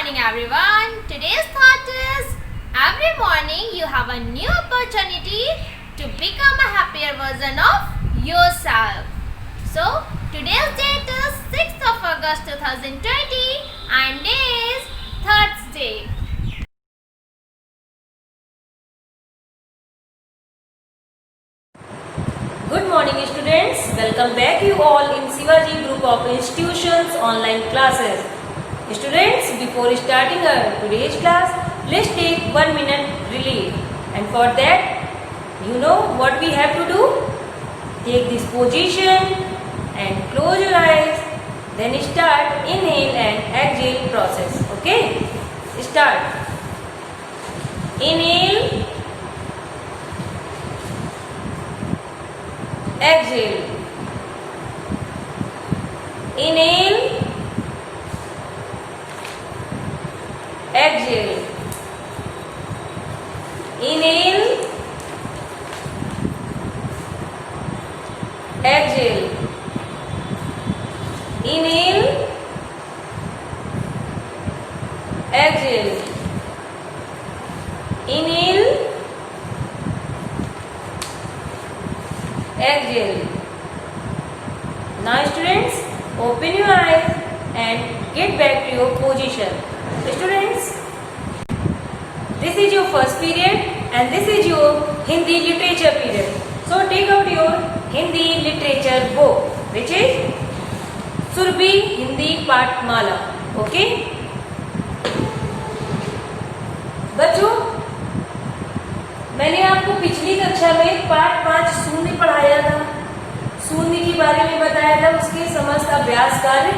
morning everyone. Today's thought is every morning you have a new opportunity to become a happier version of yourself. So today's date is 6th of August 2020 and is Thursday. Good morning students. Welcome back you all in Shivaji Group of Institutions online classes. Students, before starting our today's class, let's take 1 minute relief. And for that, you know what we have to do? Take this position and close your eyes. Then start inhale and exhale process. Okay? Start. Inhale. Exhale. Inhale. Exhale. Inhale. Exhale. Inhale. Exhale. Inhale. Exhale. Now students, open your eyes and get back to your position. Students, this is your first period and this is your Hindi literature period. So take out your Hindi literature book, which is Surbhi Hindi Pathmala. Okay? बच्चों, मैंने आपको पिछली कक्षा में पाठ 5 शून्य पढ़ाया था, शून्य के बारे में बताया था, उसके समस्त अभ्यास कार्य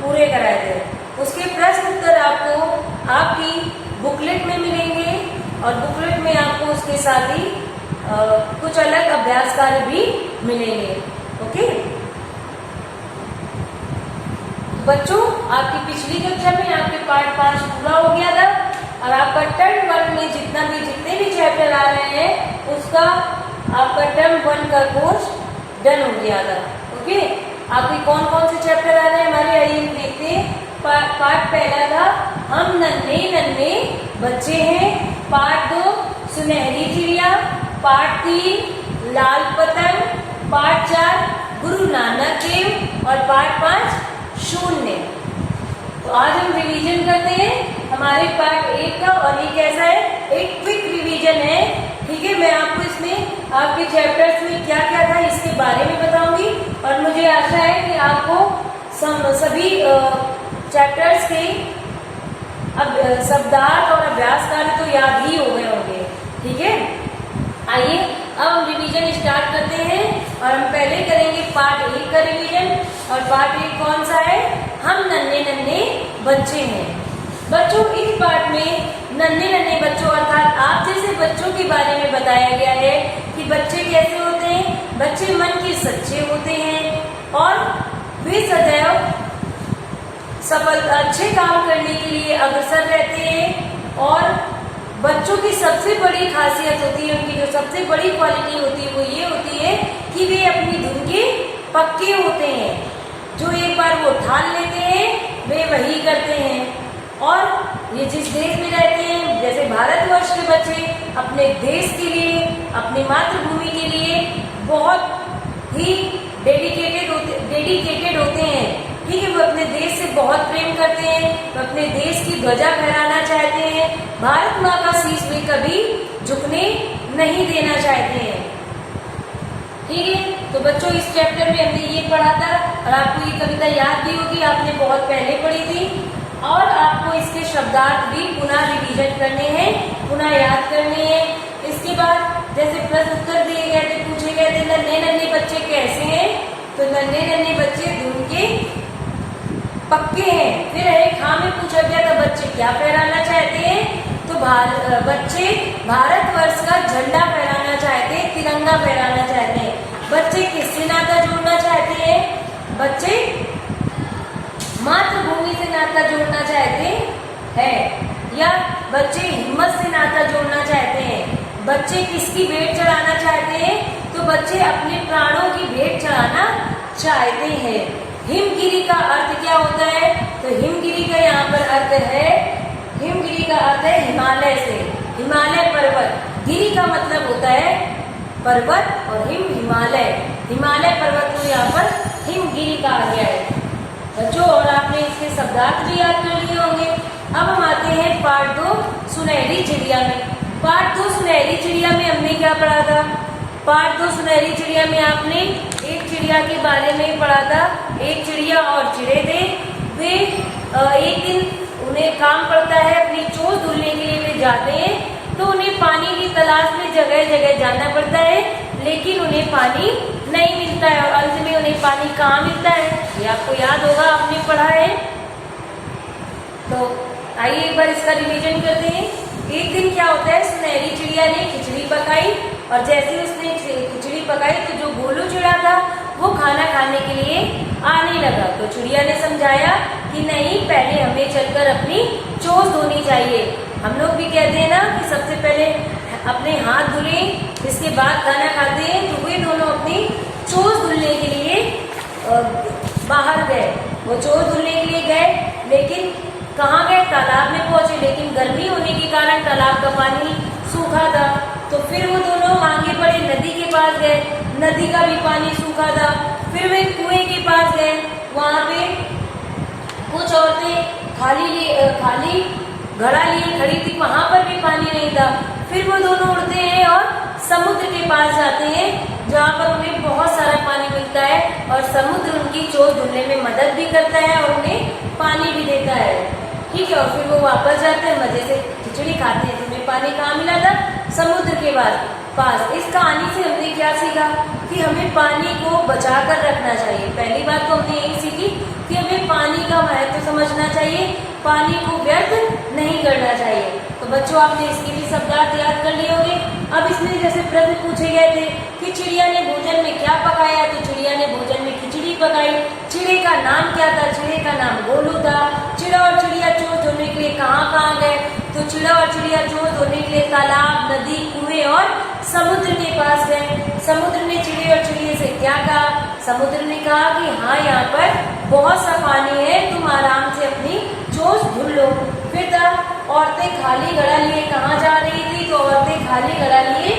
पूरे कराए थे। उसके प्रश्न उत्तर आपको आपकी बुकलेट में मिलेंगे और बुकलेट में आपको उसके साथ ही कुछ अलग अभ्यास कार्य भी मिलेंगे। ओके बच्चों, आपकी पिछली कक्षा में आपके पाठ 5 पूरा हो गया था और आपका टर्म 1 में जितने भी चैप्टर आ रहे हैं उसका आपका टर्म 1 का कोर्स डन हो गया था। ओके, आपके कौन कौन से चैप्टर आ रहे हैं हमारे, आइए देखते हैं। पार्ट पहला था हम नन्हे नन्हे बच्चे हैं, पार्ट 2 सुनहरी चिड़िया, पार्ट 3 लाल पतंग, पार्ट 4 गुरु नानक देव और पार्ट 5 शून्य। तो आज हम रिवीजन करते हैं हमारे पार्ट 1 का और ये कैसा है, एक क्विक रिवीजन है। ठीक है, मैं आपको इसमें आपके चैप्टर्स में क्या क्या था इसके बारे में बताऊंगी और मुझे आशा है कि आपको सभी चैप्टर्स के अब शब्दार्थ और अभ्यास कार्य तो याद ही हो गए होंगे। ठीक है, आइए अब हम रिवीजन स्टार्ट करते हैं और हम पहले करेंगे पार्ट 1 का रिवीजन। और पार्ट 1 कौन सा है, हम नन्हे नन्हे बच्चे हैं। बच्चों, इस पार्ट में नन्हे नन्हे बच्चों अर्थात आप जैसे बच्चों के बारे में बताया गया है कि बच्चे कैसे होते हैं। बच्चे मन के सच्चे होते हैं और वे सदैव सफल अच्छे काम करने के लिए अग्रसर रहते हैं और बच्चों की सबसे बड़ी खासियत होती है, उनकी जो सबसे बड़ी क्वालिटी होती है वो ये होती है कि वे अपनी धुन के पक्के होते हैं। जो एक बार वो ठान लेते हैं वे वही करते हैं। और ये जिस देश में रहते हैं, जैसे भारतवर्ष के बच्चे अपने देश के लिए, अपनी मातृभूमि के लिए बहुत ही डेडिकेटेड होते हैं। ठीक है, वो अपने देश से बहुत प्रेम करते हैं, वो अपने देश की ध्वजा फहराना चाहते हैं, भारत माँ का शीश वे कभी झुकने नहीं देना चाहते हैं। ठीक है, तो बच्चों इस चैप्टर में हमने ये पढ़ा था और आपको ये कविता याद भी होगी, आपने बहुत पहले पढ़ी थी और आपको इसके शब्दार्थ भी पुनः रिवीजन करने हैं, पुनः याद करने हैं। इसके बाद जैसे प्रश्न उत्तर दिए गए थे, पूछे गए थे नन्हे नन्हे बच्चे कैसे हैं, तो नन्हे नन्हे बच्चे धुन के पक्के हैं। फिर एक हाँ में पूछा गया था बच्चे क्या फहराना चाहते हैं, तो बच्चे भारतवर्ष का झंडा फहराना चाहते हैं, तिरंगा फहराना चाहते हैं। बच्चे किससे नाता जोड़ना चाहते हैं, बच्चे मातृभूमि से नाता जोड़ना चाहते हैं या बच्चे हिम्मत से नाता जोड़ना चाहते हैं। बच्चे किसकी भेंट चढ़ाना चाहते हैं, तो बच्चे अपने प्राणों की भेंट चढ़ाना चाहते हैं। हिमगिरी का अर्थ क्या होता है, तो हिमगिरी का यहाँ पर अर्थ है अर्थ है हिमालय से। हिमालय पर्वत, गिरी का मतलब होता है पर्वत और हिम हिमालय। हिमालय पर्वत को यहाँ पर हिमगिरी कहा गया है बच्चों। और आपने इसके शब्दार्थ भी याद कर लिए होंगे। अब हम आते हैं पार्ट 2 सुनहरी चिड़िया में। पार्ट 2 सुनहरी चिड़िया में हमने क्या पढ़ा था? पार्ट 2 सुनहरी चिड़िया में आपने एक चिड़िया के बारे में पढ़ा था। एक चिड़िया और चिड़े थे। वे एक दिन उन्हें काम पड़ता है, अपनी चोंच धुलने के लिए वे जाते हैं, तो उन्हें पानी की तलाश में जगह जगह जाना पड़ता है, लेकिन उन्हें पानी नहीं मिलता है। और अंत में उन्हें पानी कहाँ मिलता है, ये आपको याद होगा, आपने पढ़ा है। तो आइए एक बार इसका रिवीजन करते हैं। एक दिन क्या होता है, सुनहरी चिड़िया ने खिचड़ी पकाई, और जैसे ही उसने खिचड़ी पकाई तो जो गोलू चिड़ा था वो खाना खाने के लिए आने लगा। तो चिड़िया ने समझाया कि नहीं, पहले हमें चलकर अपनी चोंच धोनी चाहिए। हम लोग भी कहते हैं ना कि सबसे पहले अपने हाथ धुलें, इसके बाद खाना खाते हैं। तो वे दोनों अपनी चोंच धुलने के लिए बाहर गए। वो चोंच धुलने के लिए गए, लेकिन कहाँ गए? तालाब में पहुंचे, लेकिन गर्मी होने के कारण तालाब का पानी सूखा था। तो फिर वो दोनों आगे बढ़े, नदी के पास गए, नदी का भी पानी सूखा था। फिर वे कुएं के पास गए, वहाँ पे कुछ औरतें खाली घड़ा लिए खड़ी थी, वहां पर भी पानी नहीं था। फिर वो दोनों उड़ते हैं और समुद्र के पास जाते हैं, जहाँ पर उन्हें बहुत सारा पानी मिलता है, और समुद्र उनकी चोंच धुलने में मदद भी करता है और उन्हें पानी भी देता है। ठीक है, और फिर वो वापस जाते हैं, मजे से खिचड़ी खाते हैं। तुम्हें पानी कहाँ मिला था? समुद्र के पास। इस कहानी से हमने क्या सीखा कि हमें पानी को बचा कर रखना चाहिए। पहली बात तो हमने यही सीखी कि हमें पानी का महत्व समझना चाहिए, पानी को व्यर्थ नहीं करना चाहिए। तो बच्चों, आपने इसके भी शब्दार्थ याद कर लिए होंगे। अब इसमें जैसे प्रश्न पूछे गए थे कि चिड़िया ने भोजन में क्या पकाया, तो चिड़िया ने भोजन में खिचड़ी पकाई। चिड़े का नाम क्या था? चिड़े का नाम गोलू था। चिड़ा और चिड़िया चोंच धोने के लिए कहाँ गए? तो चिड़ा और चिड़िया चोंच धोने के लिए तालाब, नदी, कुएं और समुद्र के पास गए। समुद्र ने चिड़े और चिड़िया से क्या कहा? समुद्र ने कहा कि हाँ, यहाँ पर बहुत सा पानी है, तुम आराम से अपनी चोंच धुल लो। फिर औरतें खाली घड़ा लिए कहाँ जा रही थी? तो औरतें खाली घड़ा लिए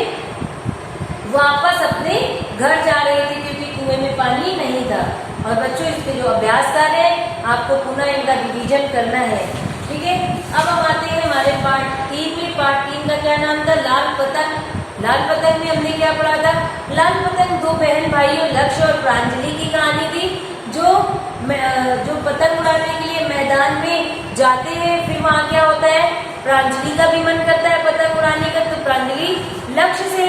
वापस अपने घर जा रही थी, क्योंकि कुएं में पानी नहीं था। और बच्चों, इसके जो अभ्यास कार्य है आपको पुनः इनका रिवीजन करना है। ठीक है, अब हम आते हैं हमारे पार्ट 3 में। पार्ट 3 का क्या नाम था? लाल पतंग। लाल पतंग में हमने क्या पढ़ा था? लाल पतंग दो बहन भाइयों लक्ष्य और प्रांजलि की कहानी थी, जो पतंग उड़ाने के लिए मैदान में जाते हैं। फिर वहाँ क्या होता है? प्रांजलि का भी मन करता है पतंग उड़ाने का, तो प्रांजलि लक्ष्य से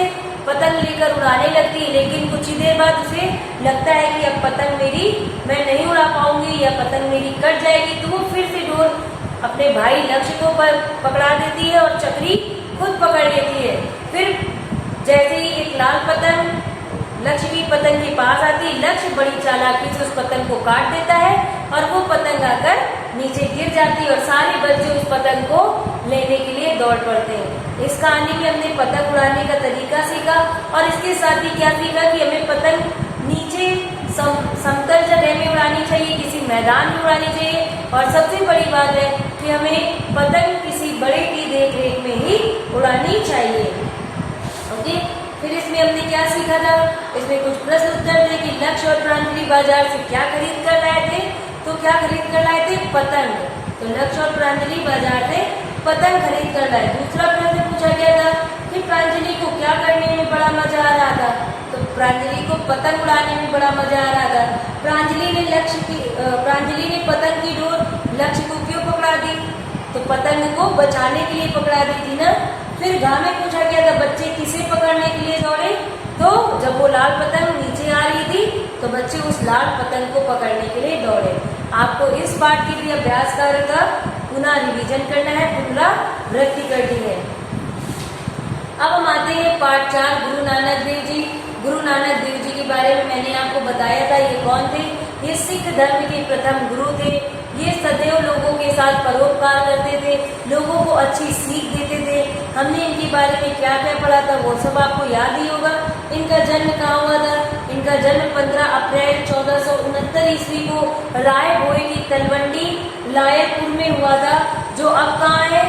पतंग लेकर उड़ाने लगती है, लेकिन कुछ ही देर बाद उसे लगता है कि अब पतंग मेरी मैं नहीं उड़ा पाऊंगी, या पतंग मेरी कट जाएगी। तो वो फिर से डोर अपने भाई लक्ष्य को पकड़ा देती है और चक्री खुद पकड़ लेती है। फिर जैसे ही एक लाल पतंग लक्ष्य की पतंग के पास आती है, लक्ष्य बड़ी चालाकी से उस पतंग को काट देता है, और वो पतंग आकर नीचे गिर जाती है, और सारे बच्चे उस पतंग को लेने के लिए दौड़ पड़ते हैं। इस कहानी में हमने पतंग उड़ाने का तरीका सीखा, और इसके साथ ही क्या सीखा कि हमें पतंग नीचे समतल जगह में उड़ानी चाहिए, किसी मैदान में उड़ानी चाहिए। और सबसे बड़ी बात है कि हमें पतंग किसी बड़े की देखरेख में ही उड़ानी चाहिए। ओके, फिर इसमें हमने क्या सीखा था? इसमें कुछ प्रश्न उत्तर थे कि लक्ष्य और प्रांजलि बाजार से क्या खरीद कर लाए थे? तो क्या खरीद कर लाए थे? पतंग। तो लक्ष्य और प्रांजलि बाजार से पतंग खरीद कर लाए। दूसरा प्रश्न पूछा गया था कि प्रांजलि को क्या करने में बड़ा मजा आ रहा था? तो प्रांजलि को पतंग उड़ाने में बड़ा मजा आ रहा था। प्रांजलि ने पतंग की डोर लक्ष्य को क्यों पकड़ा दी? तो पतंग को बचाने के लिए पकड़ा दी थी ना। फिर घा में पूछा गया था बच्चे किसे पकड़ने के लिए दौड़े? तो जब वो लाल पतंग नीचे आ रही थी तो बच्चे उस लाल पतंग को पकड़ने के लिए दौड़े। आपको इस पाठ के लिए अभ्यास कार्य का पुनः रिवीजन करना है, पुनरावृत्ति करनी है। अब हम आते हैं पाठ 4 गुरु नानक देव जी। गुरु नानक देव जी के बारे में मैंने आपको बताया था, ये कौन थे? ये सिख धर्म के प्रथम गुरु थे। ये सदैव लोगों के साथ परोपकार करते थे, लोगों को अच्छी सीख देते थे। हमने इनके बारे में क्या क्या पढ़ा था वो सब आपको याद ही होगा। इनका जन्म कहाँ हुआ था? इनका जन्म 15 अप्रैल 1469 ईस्वी को राय भोई की तलवंडी लायरपुर में हुआ था, जो अब कहाँ है?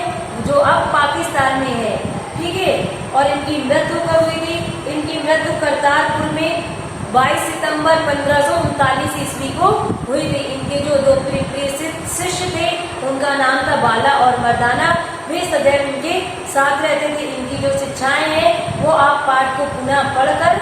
जो जो अब पाकिस्तान में है, ठीक है। और इनकी मृत्यु कब हुई थी? इनकी मृत्यु करतारपुर में 22 सितंबर 1539 ईस्वी को हुई थी। इनके जो दो प्रिय शिष्य थे उनका नाम था बाला और मर्दाना। वे सदैव इनके साथ रहते थे। इनकी जो शिक्षाएं हैं वो आप पाठ को पुनः पढ़कर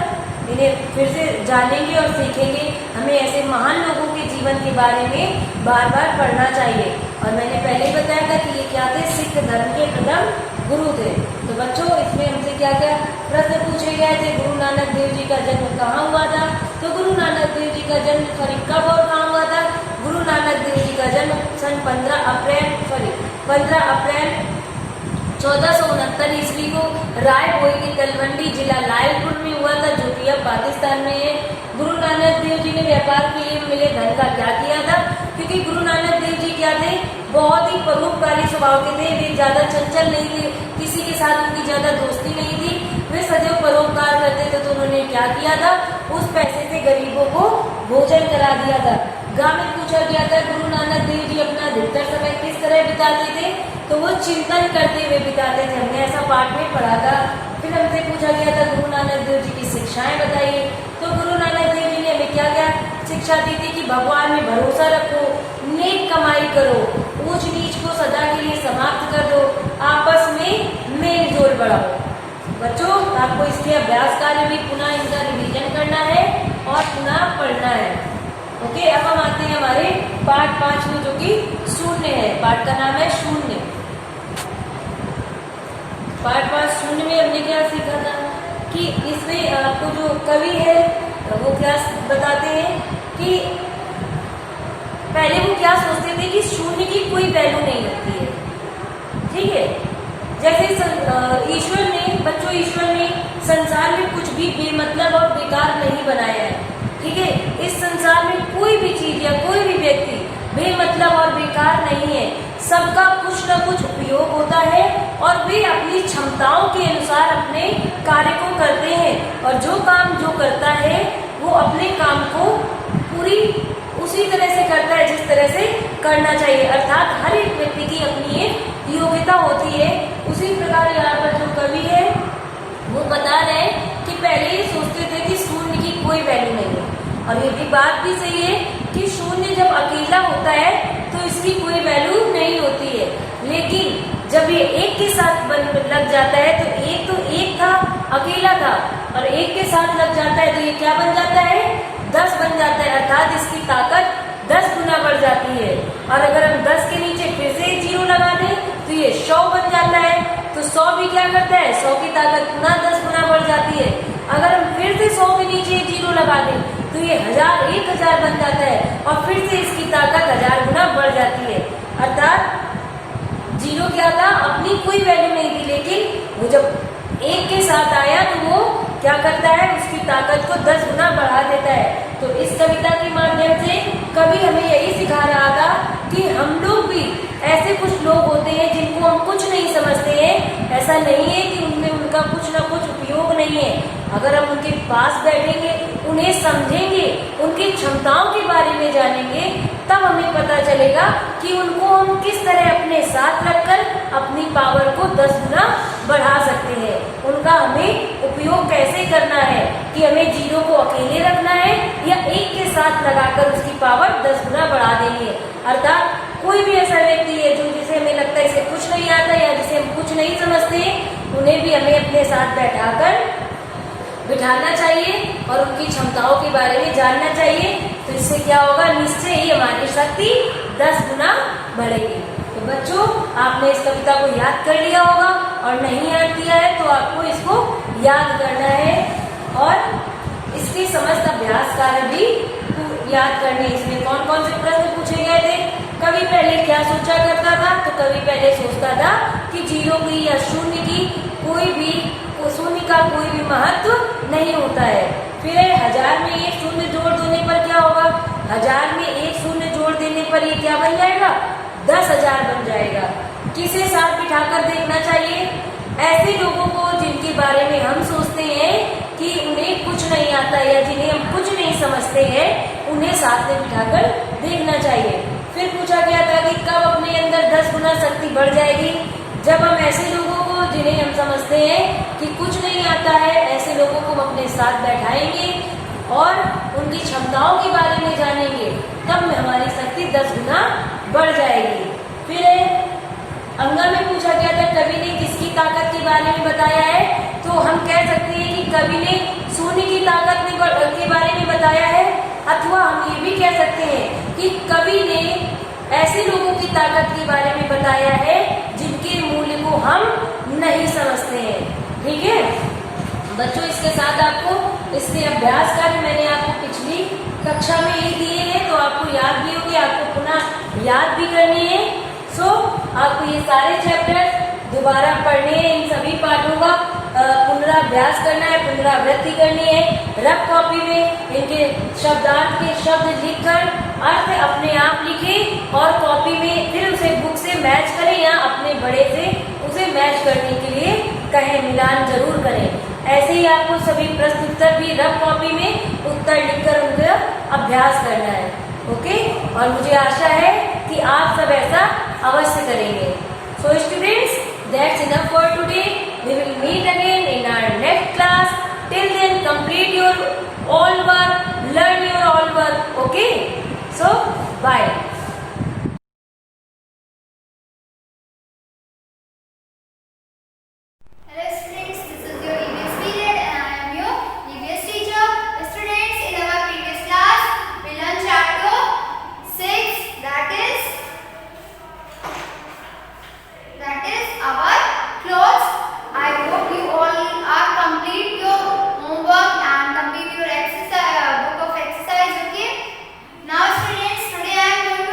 इन्हें फिर से जानेंगे और सीखेंगे। हमें ऐसे महान लोगों के जीवन के बारे में बार बार पढ़ना चाहिए। और मैंने पहले ही बताया था कि ये क्या थे? सिख धर्म के प्रथम गुरु थे। तो बच्चों, इसमें हमसे क्या क्या प्रश्न पूछे गए थे? गुरु नानक देव जी का जन्म कहाँ हुआ था? तो गुरु नानक देव जी का जन्म कब और कहाँ हुआ था? गुरु नानक देव जी का जन्म सन 15 अप्रैल 1469 ईस्वी को रायबोई की तलवंडी जिला लायलपुर में हुआ था, जो कि अब पाकिस्तान में है। गुरु नानक देव जी ने व्यापार के लिए मिले धन का क्या किया था? क्योंकि गुरु नानक देव जी क्या थे? बहुत ही परोपकारी स्वभाव के थे। वे ज्यादा चंचल नहीं थे, किसी के साथ उनकी ज्यादा दोस्ती नहीं थी। वे सदैव परोपकार करते थे। तो उन्होंने क्या किया था? उस पैसे से गरीबों को भोजन करा दिया था। गाँव में पूछा गया था गुरु नानक देव जी अपना अधिकतर समय किस तरह बिताते थे? तो वो चिंतन करते हुए बिताते थे। हमने ऐसा पाठ में पढ़ा था। फिर हमसे पूछा गया था गुरु नानक देव जी की शिक्षाएं बताइए। तो गुरु नानक देव जी ने हमें क्या क्या शिक्षा दी थी? कि भगवान में भरोसा रखो, नेक कमाई करो, ऊंच नीच को सदा के लिए समाप्त कर दो, आपस में मेल जोल बढ़ाओ। बच्चों, आपको इसके अभ्यास कार्य भी पुनः इनका रिवीजन करना है और पुनः पढ़ना है। ओके, अब हम आते हैं हमारे पाठ 5 में, जो कि शून्य है। पाठ का नाम है शून्य। पाठ 5 शून्य में हमने क्या सीखा था? कि इसमें आपको जो कवि है वो क्या बताते हैं कि पहले वो क्या सोचते थे कि शून्य की कोई वैल्यू नहीं होती है, ठीक है। जैसे ईश्वर ने संसार में कुछ भी बेमतलब और बेकार नहीं बनाया है, ठीक है। इस संसार में कोई भी चीज या कोई भी व्यक्ति बेमतलब और बेकार नहीं है। सबका कुछ न कुछ उपयोग होता है और वे अपनी क्षमताओं के अनुसार अपने कार्य को करते हैं। और जो काम जो करता है वो अपने काम को पूरी उसी तरह से करता है जिस तरह से करना चाहिए। अर्थात हर एक व्यक्ति की अपनी एक योग्यता होती है। उसी प्रकार यहाँ पर जो कवि है वो बता रहे हैं कि पहले ये सोचते थे कि शून्य की कोई वैल्यू नहीं है। और ये भी बात भी सही है कि शून्य जब अकेला होता है तो इसकी कोई वैल्यू नहीं होती है। लेकिन जब ये एक के साथ लग जाता है तो एक था, अकेला था, और एक के साथ लग जाता है तो ये क्या बन जाता है? 10 बन जाता है। अर्थात इसकी ताकत 10 गुना बढ़ जाती है। और अगर हम 10 के नीचे फिर से 0 लगा दें तो ये 100 बन जाता है। तो 100 भी क्या करता है? 100 की ताकत पुनः 10 गुना बढ़ जाती है। अगर हम फिर से 100 के नीचे 0 लगा दें तो ये 1000 बन जाता है और फिर से इसकी ताकत 1000 गुना बढ़ जाती है। अर्थात 0 क्या था? अपनी कोई वैल्यू नहीं थी, लेकिन वो जब एक के साथ आया तो वो क्या करता है? उसकी ताकत को 10 गुना बढ़ा देता है। तो इस कविता के माध्यम से कवि हमें यही सिखा रहा था कि हम लोग भी ऐसे कुछ लोग होते हैं जिनको हम कुछ नहीं समझते हैं। ऐसा नहीं है कि उनमें उनका कुछ ना कुछ उपयोग नहीं है। अगर हम उनके पास बैठेंगे, उन्हें समझेंगे, उनकी क्षमताओं के बारे में जानेंगे, तब हमें पता चलेगा कि उनको हम किस तरह अपने साथ रखकर अपनी पावर को 10 गुना बढ़ा सकते हैं। उनका हमें उपयोग कैसे करना है कि हमें 0 को अकेले रखना है या एक के साथ लगाकर उसकी पावर 10 गुना बढ़ा देनी है। अर्थात कोई भी ऐसा व्यक्ति है जो जिसे हमें लगता है इसे कुछ नहीं आता या जिसे हम कुछ नहीं समझते, उन्हें भी हमें अपने साथ बिठाना चाहिए और उनकी क्षमताओं के बारे में जानना चाहिए। तो इससे क्या होगा? निश्चय ही हमारी शक्ति 10 गुना बढ़ेगी। तो बच्चों, आपने इस कविता को याद कर लिया होगा और नहीं याद किया है तो आपको इसको याद करना है और इसके समस्त अभ्यास कार्य भी याद करने। इसमें कौन कौन से प्रश्न पूछे गए थे? कवि पहले क्या सोचा करता था? तो कवि पहले सोचता था कि 0 की या शून्य का कोई भी महत्व नहीं होता है। फिर 1000 में एक शून्य जोड़ देने पर क्या होगा? 1000 में एक शून्य जोड़ देने पर ये क्या बन जाएगा? 10,000 बन जाएगा। किसे साथ बिठाकर देखना चाहिए? ऐसे लोगों को जिनके बारे में हम सोचते हैं कि उन्हें कुछ नहीं आता या जिन्हें हम कुछ नहीं समझते हैं, उन्हें साथ में बिठाकर देखना चाहिए। फिर पूछा गया था कि कब अपने अंदर 10 गुना शक्ति बढ़ जाएगी? जब हम ऐसे लोगों को जिन्हें हम समझते हैं कि कुछ नहीं आता है, ऐसे लोगों को हम अपने साथ बैठाएंगे और उनकी क्षमताओं के बारे में जानेंगे, तब में हमारी शक्ति 10 गुना बढ़ जाएगी। फिर अंगा में पूछा गया था कवि ने किसकी ताकत के बारे में बताया है, तो हम कह सकते हैं कि कवि ने शून्य की ताकत के बारे में बताया है, अथवा हम ये भी कह सकते हैं कि कवि ने ऐसे लोगों की ताकत के बारे में बताया है जिनके मूल्य को हम नहीं समझते हैं। ठीक है बच्चों, इसके साथ आपको इसके अभ्यास कार्य मैंने आपको पिछली कक्षा में ही दिए हैं, तो आपको याद भी होगी, आपको पुनः याद भी करनी है। आपको ये सारे चैप्टर दोबारा पढ़ने हैं, इन सभी पाठों का पुनराभ्यास करना है, पुनरावृत्ति करनी है। रफ कॉपी में इनके शब्दार्थ के शब्द लिखकर अर्थ अपने आप लिखें और कॉपी में फिर उसे बुक से मैच करें या अपने बड़े से उसे मैच करने के लिए कहें, मिलान जरूर करें। ऐसे ही आपको सभी प्रश्न उत्तर भी रफ कॉपी में उत्तर लिखकर उनका अभ्यास करना है। ओके, और मुझे आशा है कि आप सब ऐसा अवश्य करेंगे। So students, that's enough for today. We will meet again in our next class. Till then, complete your all work, learn your all work. Okay? So, bye. Hello students, this is your EVS period and I am your EVS teacher. Students, in our previous class, we learned chapter 6, that is our clothes. I hope you all are complete your homework and complete your exercise, book of exercise. Okay. Now students, today I am going to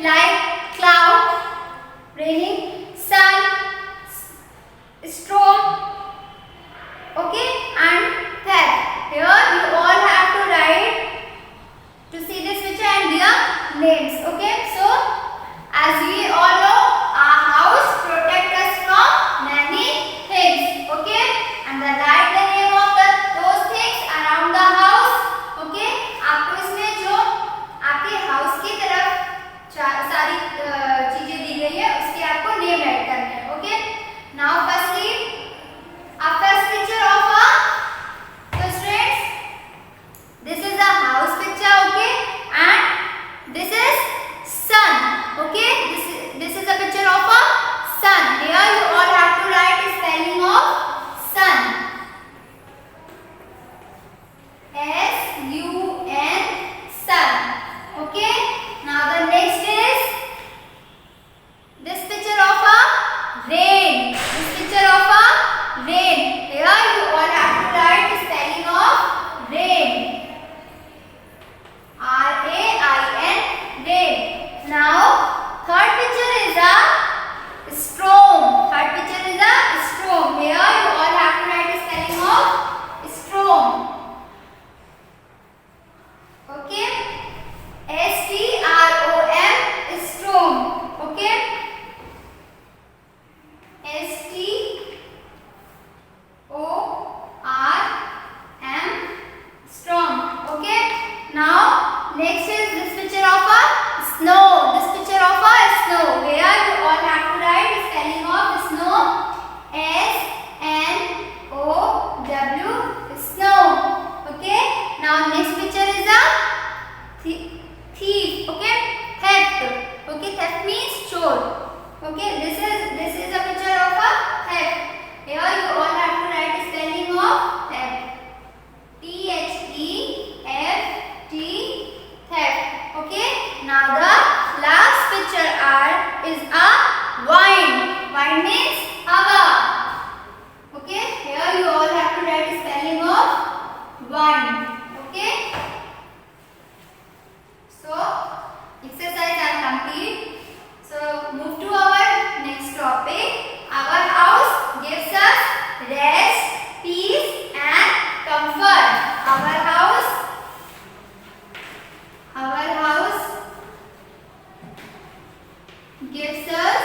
like cloud, raining, sun, storm, okay, and theft. Here you all have to write to see this picture and their names, okay. So as we all know, our house protect us from many things, okay, and the write the name of those things around the house, okay. आपको इसमें जो आपके house की तरफ सारी चीजें दी गई है उसके आपको नेम राइट करने हैं, okay. Now firstly a first picture of a, so students, this is a house picture, okay, and this is sun, okay. This is a picture of a sun. Here you all have to write the spelling of sun. S-U-N, sun, okay. Now the next is this picture of a rain. This picture of a rain. Here you all have to write the spelling of rain. R-A-I-N, rain. Now third picture is a storm. Third picture is a storm. Here you all have to write the spelling of storm. Okay. S-T-R-O-M, storm. Okay. S-T-O-R-M, storm. Okay. Now next is this picture of a snow. This picture of a snow. Here you all have to write the spelling of snow. S-N-O-W, snow. Okay. Now next picture is a thief. Okay. Theft. Okay. Theft means chore. Okay. This is a picture of a theft. Here you all have to write the spelling of theft. T-H-E-F-T, theft. Okay. Now the last picture is a wine. Wine means hawa. Okay. Here you all have to write the spelling of wine. Okay. So exercise are complete. So move to our next topic. Our house gives us rest, peace and comfort. Our house gives us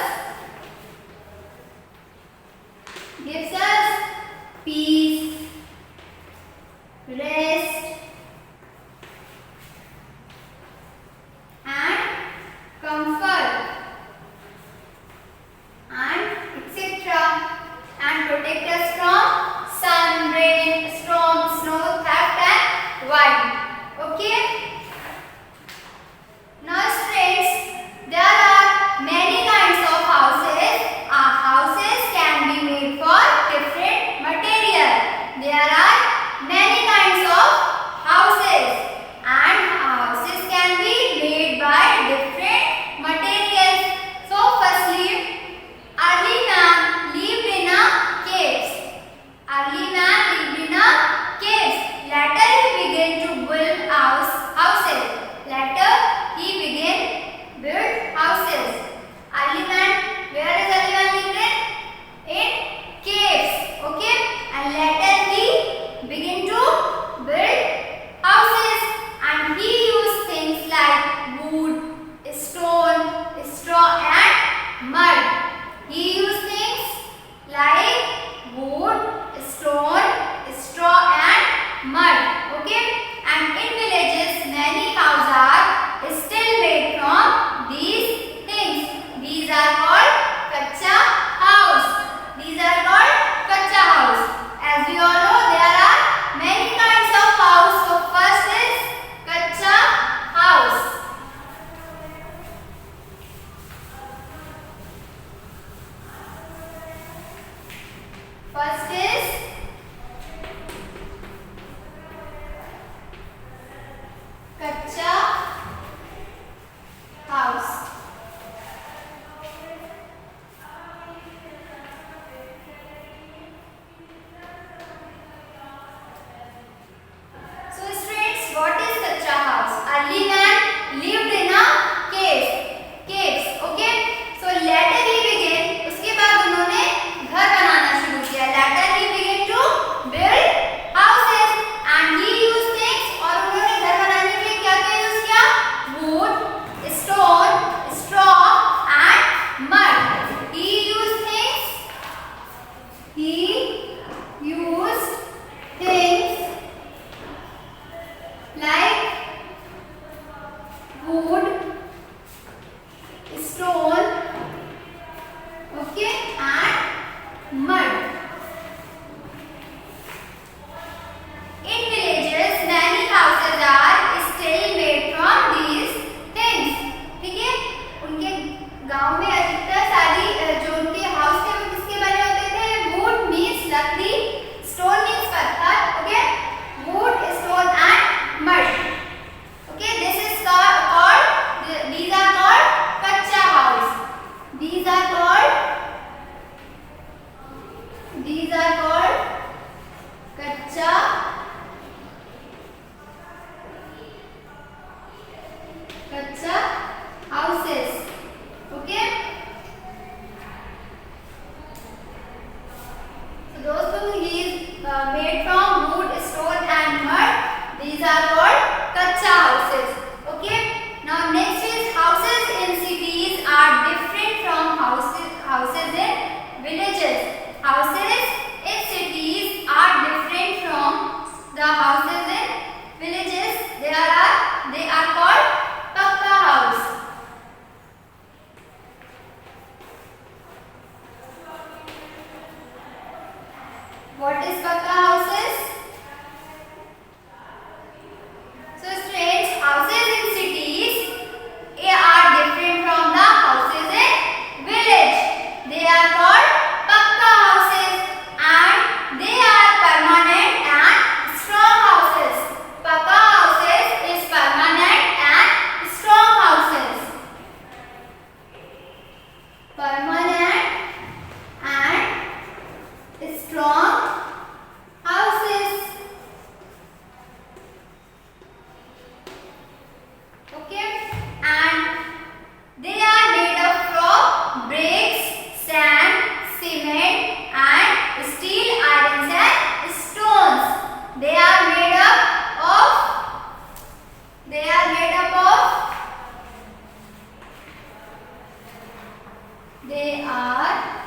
They are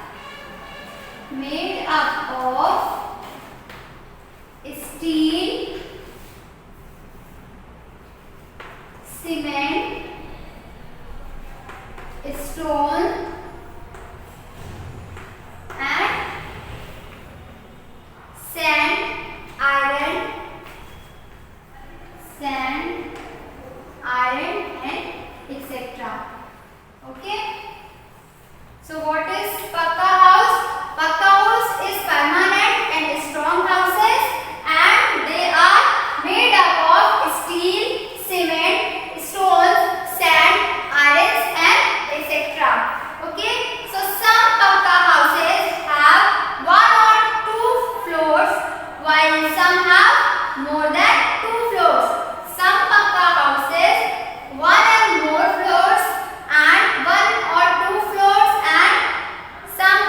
made up of steel, cement, stone, and sand, iron, and etc. Okay. So what is Pakka house? Pakka house is permanent and strong houses, and they are made up of steel, cement, stones, sand, irons, and etc. Okay. So some Pakka houses have 1 or 2 floors, while some have more than 2 floors. Some Pakka houses 1 and more floors, and 1 or 2 floors, and some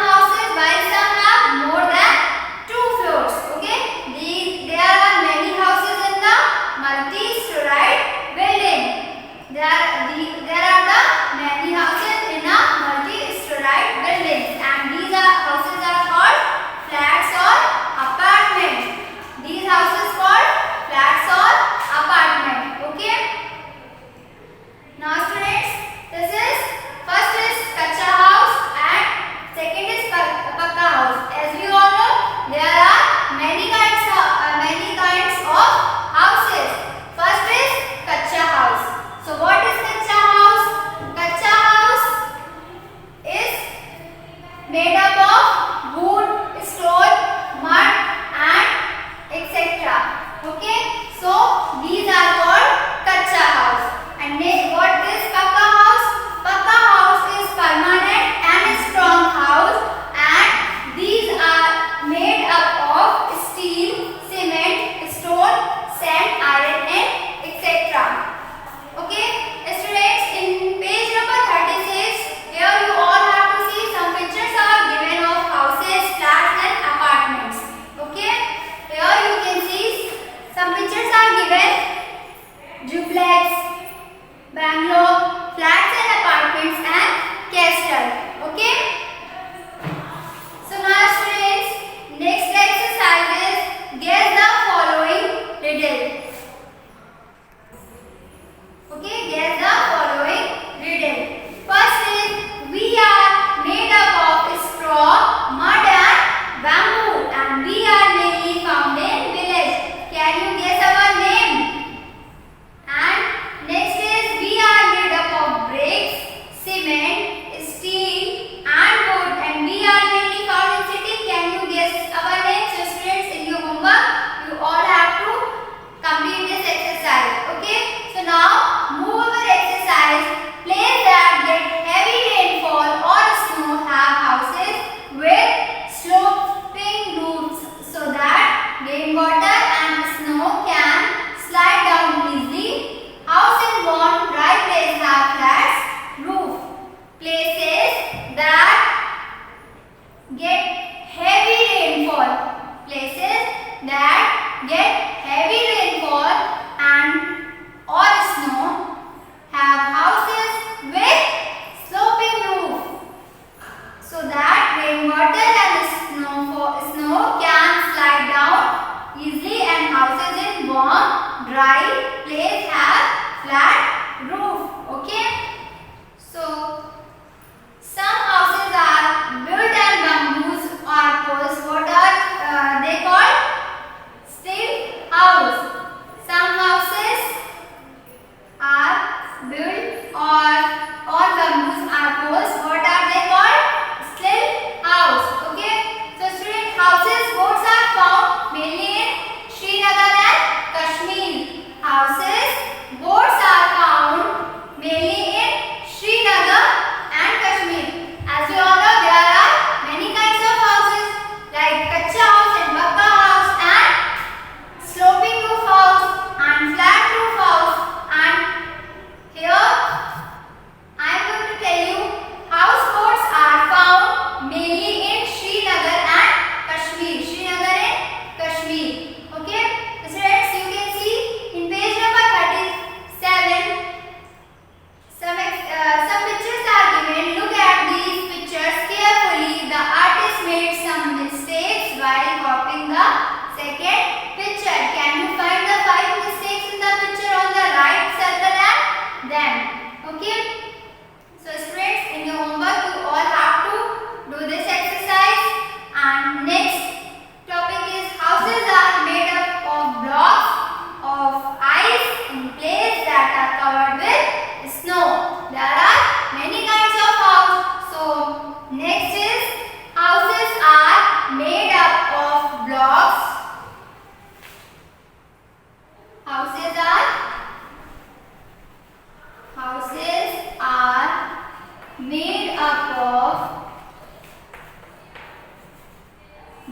made up of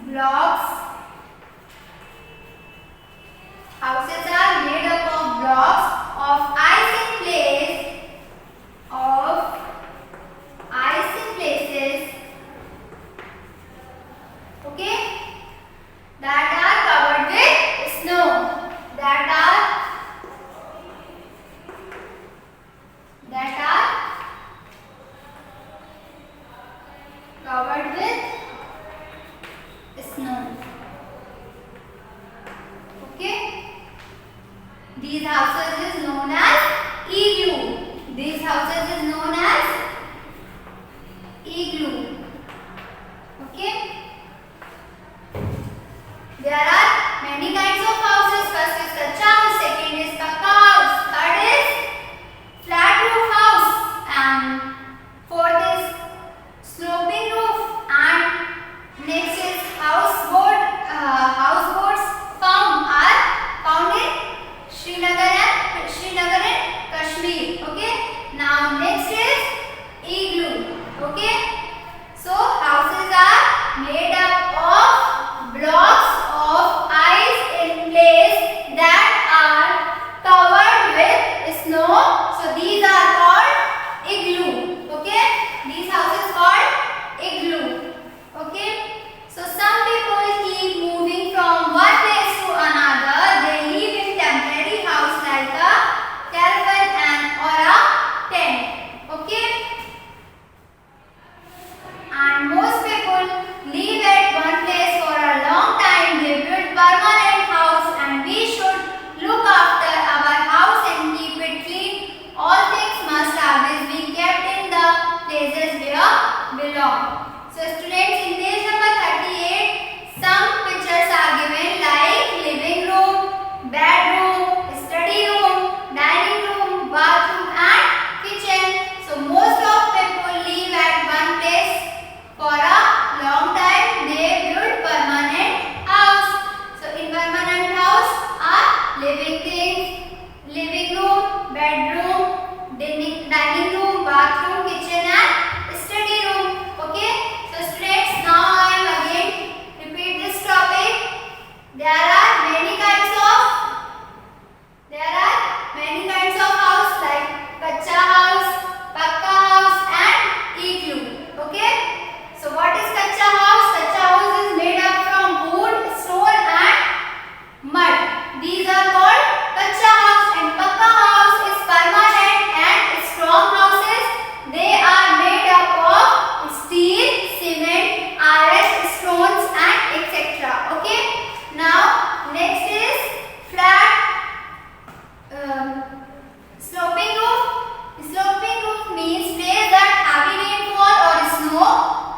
blocks. Houses are made up of blocks of ice in place, of ice in places, okay, that are covered with snow, that are covered with snow, okay. These houses is known as igloo. These houses is known as igloo, okay. There are many kinds of houses. First is kacha house, second is pakka house, third is flat roof house, and fourth is sloping roof, and next is houseboat. Houseboats found in Srinagar and Kashmir. Okay. Now next is igloo. Okay. So houses are made up of blocks of ice in place that are covered with snow. So these are called igloo. Okay. These houses called igloo. Okay. So some people keep moving from one place to another. They live in temporary house like a caravan or a tent. Okay. And most people live at one place for a long time. They build permanent house, and we should look after our house and keep it clean. All things must always be kept in the places where belong. So students, in page number 38, some pictures are given like living room, bedroom, study room, dining room, bathroom and kitchen. So most of people live at one place for a long time. They build permanent house. So in permanent house are living things, living room, bedroom, dining room, bathroom, kitchen and study room. Okay. So students, now I am again repeat this topic. There are many kinds of house like kacha house, pakka house and igloo. Okay. So what is kacha house? Kacha house is made up from wood, stone and mud. These are called kacha house, and pakka house is permanent and strong houses. They are made up of steel, cement, iron, stones and etc. Okay. Now next is flat sloping roof. Sloping roof means place that heavy rainfall or snow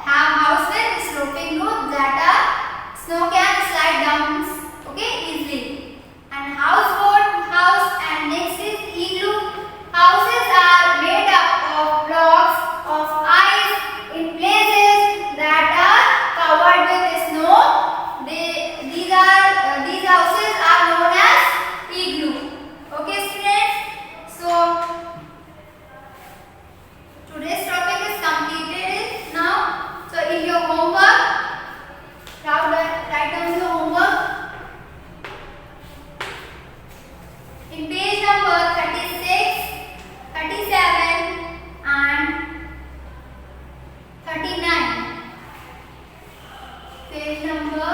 have house with sloping roof that snow can slide down, okay, easily. And houseboat house, and next is igloo. Houses are made up of blocks of ice in places that are covered with snow. These houses are known as igloo. Okay students. So today's topic is completed now. So in your homework, write down your homework. In page number 36, 37 and 39. Page number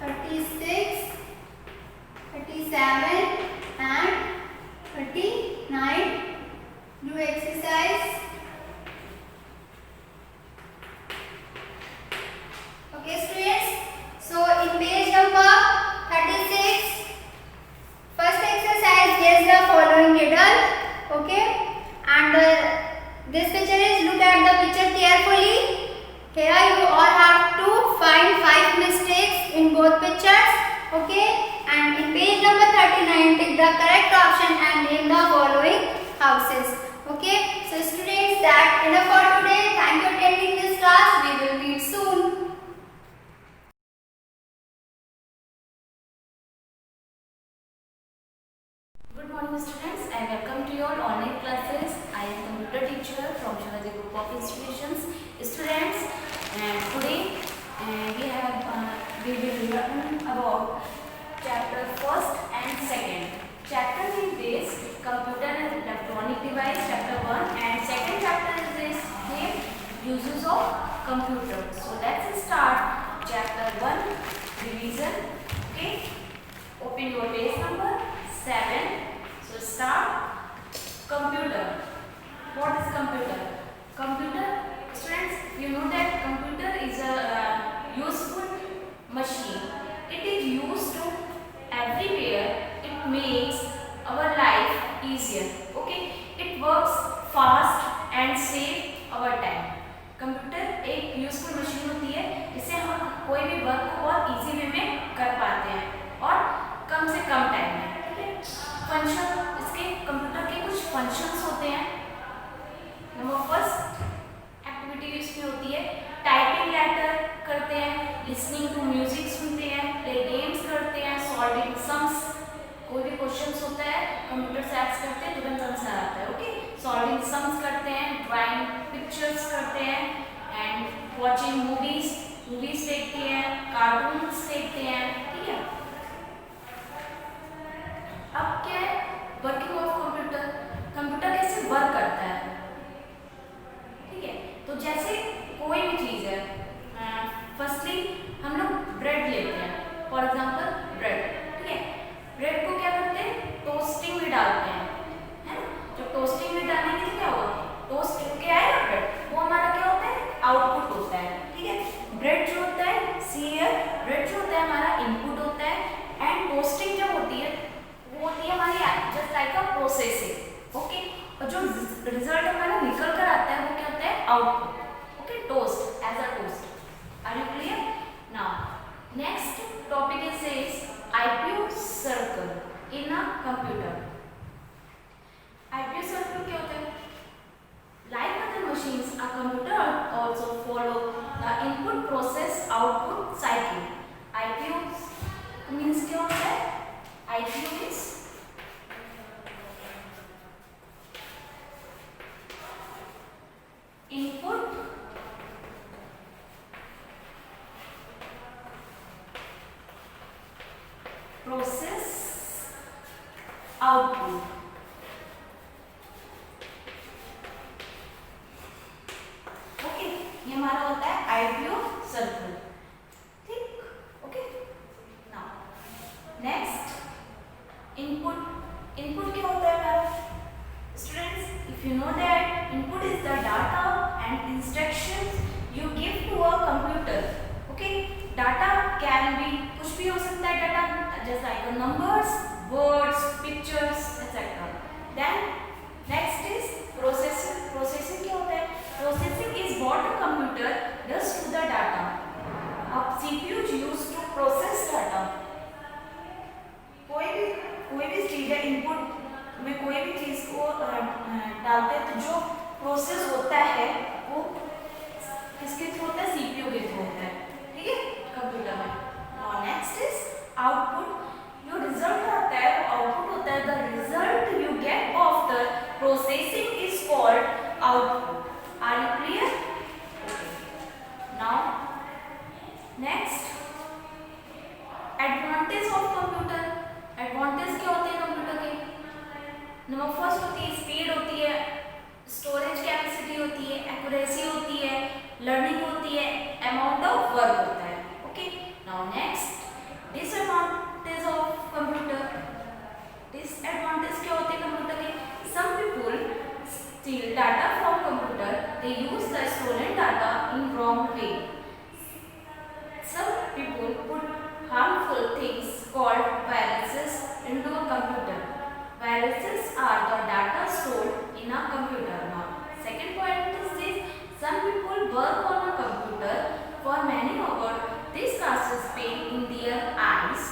36, 37 and 39. Do exercise. Okay students. So in page number 36, first exercise, guess the following riddle. Okay. And this picture is, look at the picture carefully. Here you all have to find 5 mistakes in both pictures. Okay. And in page number 39, pick the correct option and name the following houses. Okay. So students, that's enough for today. Thank you for attending this class. We will meet soon. Good morning students, I welcome to your online classes. I am computer teacher teacher from Shalaji Group of Institutions. Students, today we will learn about chapter first and second. Chapter is this computer and electronic device, chapter 1, and second chapter is this uses of computer. So let's start chapter 1 revision. Okay, open your page number 7. So start. Computer. What is computer? Computer, students, you know that computer is a useful machine. It is used to everywhere. It makes our life easier. Okay, it works fast and save our time. Computer एक useful machine होती है जिससे हम कोई भी work को बहुत easy way में कर पाते हैं और कम से कम टाइम में. ठीक है, फंक्शन, इसके कंप्यूटर के कुछ फंक्शंस होते हैं. नंबर फर्स्ट एक्टिविटी इसमें होती है टाइपिंग लेटर करते हैं, लिसनिंग टू म्यूजिक सुनते हैं, प्ले गेम्स करते हैं, सॉल्विंग सम्स. कोई भी क्वेश्चंस होता है कंप्यूटर से एक्स करते हैं तुरंत आंसर आता है. ओके, सॉल्विंग सम्स करते हैं, ड्राइंग पिक्चर्स करते हैं, एंड वॉचिंग मूवीज देखते हैं, कार्टून्स देखते हैं. ठीक है, अब क्या है वर्किंग ऑफ कंप्यूटर. कंप्यूटर कैसे वर्क करता है. ठीक है, तो जैसे कोई भी चीज़ है, फर्स्टली हम लोग ब्रेड लेते हैं. For example bread. ठीक है, ब्रेड को क्या करते हैं टोस्टिंग में डालते हैं, है ना. जब टोस्टिंग में डालेंगे तो क्या होगा, टोस्ट होके आएगा ब्रेड, वो हमारा क्या होता है आउटपुट होता है. ठीक है, ब्रेड जो होता है ब्रेड जो होता है हमारा इनपुट होता है, एंड टोस्टिंग जब होती है वो होती है हमारी जस्ट लाइक अ प्रोसेसिंग. ओके, और जो रिजल्ट हमारा निकल कर आता है वो क्या होता है output. Okay, toast as a toast. Are you clear now. Next topic is IPU circle in a computer. IPU circle क्या होता है? Like other machines, a computer also follow the input process output cycle. IPU means क्या होता है? IPU is input process output. Okay, ये हमारा होता है IPU सर्कल. ठीक, ओके. नाउ नेक्स्ट इनपुट क्या होता है हमारा. Students, if you know that input is the data and instructions you give to a computer. Okay, data can be कुछ भी हो सकता है. Data just like the numbers, words, pictures, etc. Then next is processing. Processing क्या होता है? Processing is what a computer does to the data. अब CPU is used to process data. कोई भी चीज है, इनपुट में कोई भी चीज को डालते हैं तो जो प्रोसेस होता है वो किसके थ्रू होता है, CPU के थ्रू होता है. ठीक है, कंप्यूटर में. Now next is output. जो रिजल्ट आता है वो आउटपुट होता है. The result you get after processing is called output. Are you clear. Now next advantage of computer. Advantage क्या होते हैं कंप्यूटर के. नंबर फर्स्ट होती है स्पीड होती है, स्टोरेज कैपेसिटी होती है, एक्यूरेसी होती है, लर्निंग होती है, अमाउंट ऑफ वर्क होता है. Okay, now next disadvantage of computer. Disadvantage क्या होते हैं कंप्यूटर के. Some people steal data from computer. They use the stolen data in wrong way. Some people put harmful things called viruses into a computer. Viruses are the data stored in a computer. Now, second point is this: some people work on a computer for many hours. This causes pain in their eyes,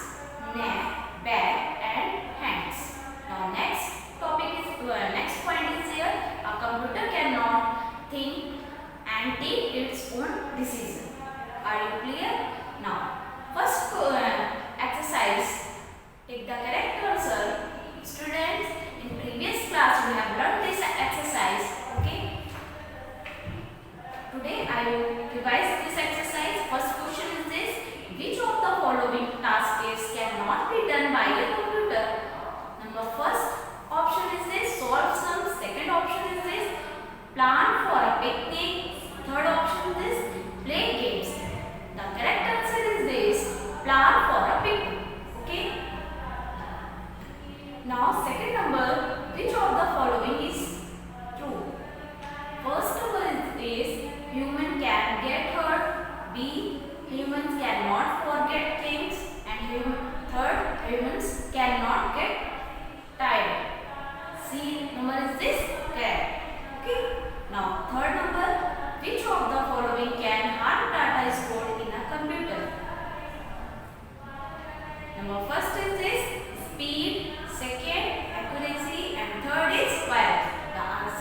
neck, back, and hands. Now, next point is here: a computer cannot think and take its own decision. Are you clear? Now, first exercise. Take the correct answer. Students, in previous class we have learned this exercise. Okay. I will revise this exercise. First question is this: which of the following tasks cannot be done by a computer? Number first option is this: solve sums. Second option is this: plan for a picnic. Third option is this: play games. The correct answer is this: plan for a picnic. Okay. Now second number: which of the following is true? First number is this: human can get hurt. B, humans cannot forget things. And third, humans cannot get tired. C number is this: correct. Okay. Now third number: which of the following can hard data is stored in a computer? Number first is this: speed, second accuracy, and third is virus.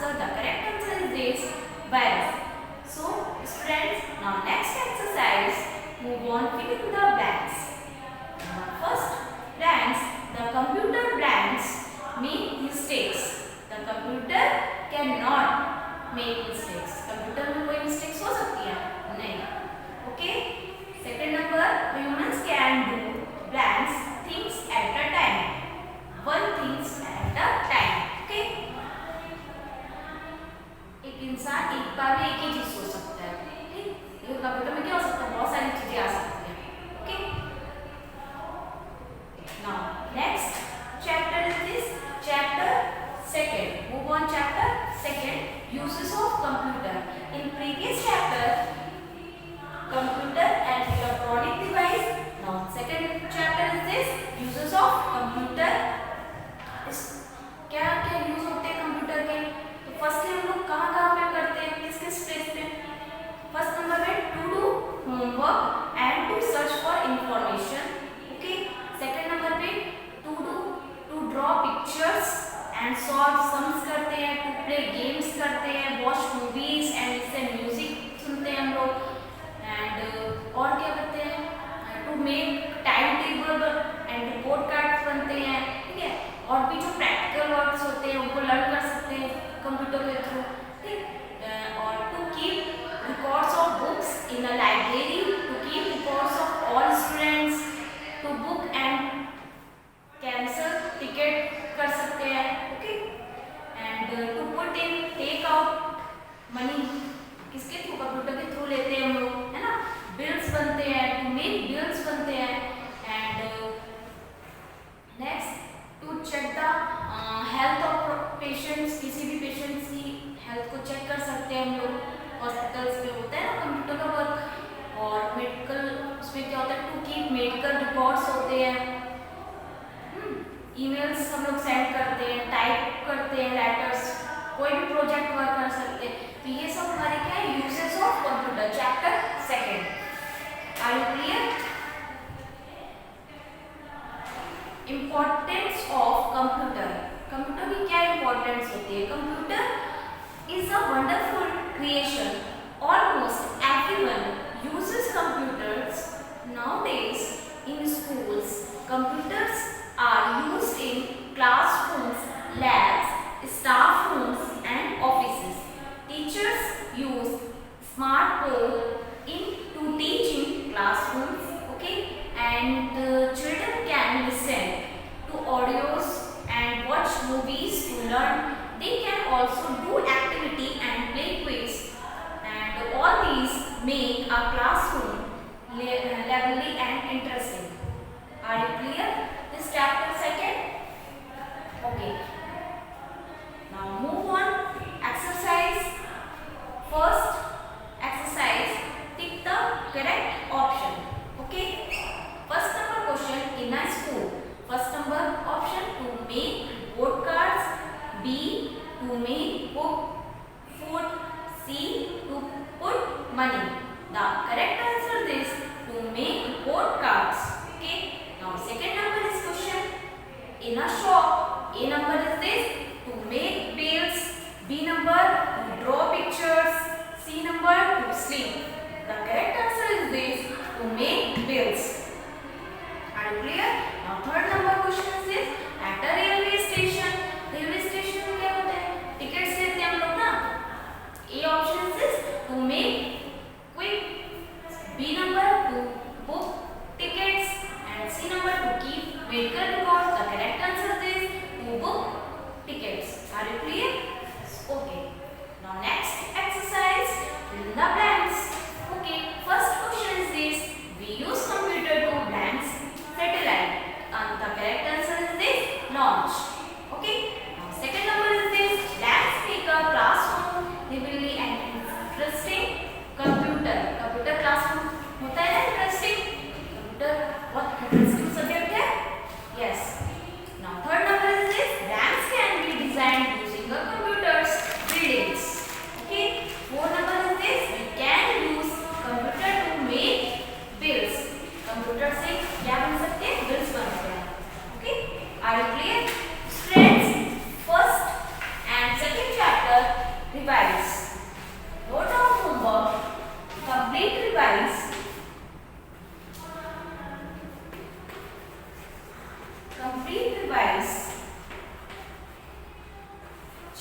The correct answer is this: virus. So students, now next exercise, move on, fill in the blanks. First, blanks. The computer blanks make mistakes. The computer cannot make mistakes. Computer में कोई mistakes हो सकती है? नहीं. Okay. Second number, humans can do blanks things at a time. One things at a time. Okay. एक इंसान एक बार में एक ही चीज सोच सकता है. ठीक. लेकिन कंप्यूटर में क्या हो सकता है? बहुत सारी चीजें आ सकती हैं. Okay. Now next chapter is this: chapter second. Move on, chapter second. Uses of computer. In previous chapter, computer and electronic device. Now second chapter is this: uses of computer. क्या क्या यूज होते हैं computer के? तो firstly हम लोग कहाँ पे करते हैं, किस किस स्टेज पे? फर्स्ट नंबर में to do homework and to search for information. Okay. Second number पे to draw pictures and solve sums करते हैं, टू प्ले गेम्स करते हैं, वॉच मूवीज एंड इससे म्यूजिक सुनते हैं हम लोग. एंड और क्या करते हैं? To make time table and report cards बनते हैं. ठीक है. और भी जो प्रैक्टिकल वर्क्स होते हैं उनको लर्न कर सकते हैं कंप्यूटर के थ्रू. ठीक. और to keep records of books in a library, to keep records of all students, to book and cancel ticket कर सकते हैं. Okay. And to put in take out money किसके थ्रू? कंप्यूटर के through लेते हैं हम लोग, है ना. बिल्स बनते हैं, टू मेक बिल्स बनते हैं. And next, to check the health of patients. किसी भी पेशेंट्स की हेल्थ को चेक कर सकते हैं हम लोग. हॉस्पिटल्स में होता है ना कंप्यूटर का वर्क. और मेडिकल उसमें क्या होता है? टू कीप मेडिकल रिकॉर्ड्स होते हैं. ईमेल्स हम लोग सेंड करते हैं, टाइप करते हैं लेटर्स, कोई भी प्रोजेक्ट वर्क कर सकते हैं. तो ये सब हमारे क्या है? Uses of computer, chapter second. Are you clear? Importance of computer. Computer की क्या इंपॉर्टेंस होती है? Computer is a wonderful creation. Almost everyone uses computers nowadays in schools. Computers are used in classrooms, labs, staff rooms and offices. Teachers use smartboard to teach in classrooms. Okay. And children can listen to audios and watch movies to learn. They can also do activity and play quiz. And all these make a classroom lively and interesting. Are you clear? This chapter second.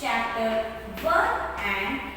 chapter 1 and